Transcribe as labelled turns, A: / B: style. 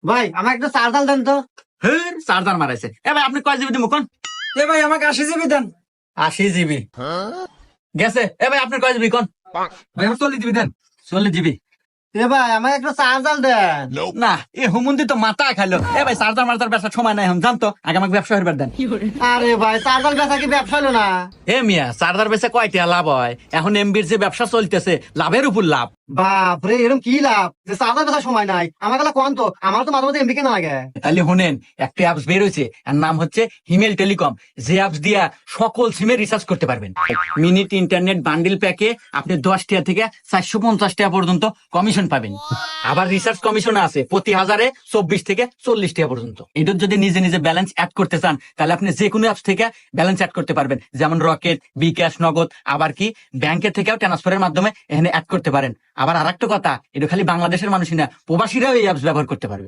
A: ভাই আমার একটা চার্জার দেন তো।
B: হ্যাঁ চার্জার মারাইছে। এ ভাই আপনি কয় জিবি দিব কোন?
A: এ ভাই আমাকে 80 জিবি দেন।
B: 80 জিবি গেছে। এ ভাই আপনার কয় জিবি কোন?
A: ভাই আমার 40 জিবি দেন।
B: 40 জিবি।
A: এ ভাই আমাকে একটা চার্জার দেন।
B: না এ হুমুন্দি তো মাথা খাইলো। এ ভাই চার্জার মার্জার ব্যবসার সময় নাই এখন জানতো, আগে আমাকে ব্যবসা হইবার দেন।
A: আরে ভাই চার্জার বেচা কি ব্যবসা হলো না?
B: এ মিয়া চার্জার বেচে কয়টা লাভ হয়? এখন এমবির যে ব্যবসা চলতেছে লাভের উপর লাভ।
A: বাপ রে এরকম কি লাভ যে চার্জার বেচার সময় নাই? আমার কাছে কোন তো, আমার তো মাঝে মাঝে এমবি কেনা লাগে।
B: তাহলে শুনেন, একটা অ্যাপস বের হয়েছে, এর নাম হচ্ছে হিমেল টেলিকম। যে অ্যাপস দিয়া সকল সিমে রিচার্জ করতে পারবেন। মিনিট ইন্টারনেট বান্ডিল প্যাকে আপনি 10 টাকা থেকে 450 টাকা পর্যন্ত কমিশন পাবেন। আবার রিসার্চ কমিশন আছে প্রতি হাজারে 24 থেকে 40 টাকা পর্যন্ত। এটার যদি নিজে নিজে ব্যালেন্স অ্যাড করতে চান তাহলে আপনি যে কোনো অ্যাপস থেকে ব্যালেন্স অ্যাড করতে পারবেন, যেমন রকেট, বিকাশ, নগদ, আবার কি ব্যাংকের থেকেও ট্রান্সফারের মাধ্যমে এখানে অ্যাড করতে পারেন। আবার আরেকটা কথা, এটা খালি বাংলাদেশের মানুষই না, প্রবাসীরাও এই অ্যাপস ব্যবহার করতে পারবে।